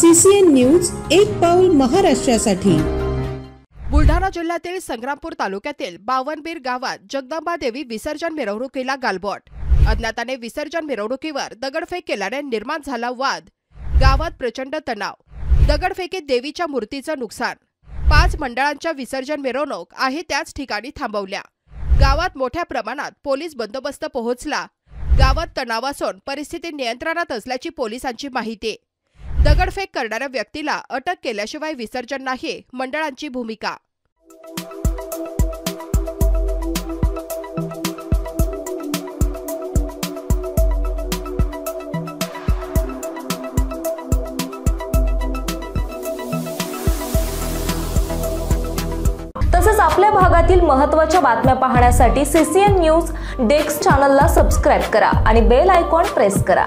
CCN news, एक पाऊल महाराष्ट्रासाठी। बुलढाणा जिल्ह्यातील संग्रामपूर तालुक्यातील बावनबीर गावात जगदंबा देवी विसर्जन मिरवणुकीला गालबोट। अज्ञाताने विसर्जन मिरवणुकीवर दगडफेक केल्याने निर्माण झाला वाद। गावात प्रचंड तणाव। दगडफेकीत देवीच्या मूर्तीचं नुकसान। 5 मंडळांच्या विसर्जन मिरवणूक आहे त्याच ठिकाणी थांबवल्या। गावात मोठ्या प्रमाणात पोलीस बंदोबस्त पोहोचला। गावात तणाव असून परिस्थिती नियंत्रणात असल्याची पोलिसांची माहिती। दगडफेक करणाऱ्या व्यक्तीला अटक केल्याशिवाय विसर्जन नाही, मंडळांची भूमिका। तसेच आपल्या भागातील महत्त्वाच्या बातम्या पाहण्यासाठी CCN न्यूज डेस्क चॅनलला सबस्क्राइब करा आणि बेल आयकॉन प्रेस करा।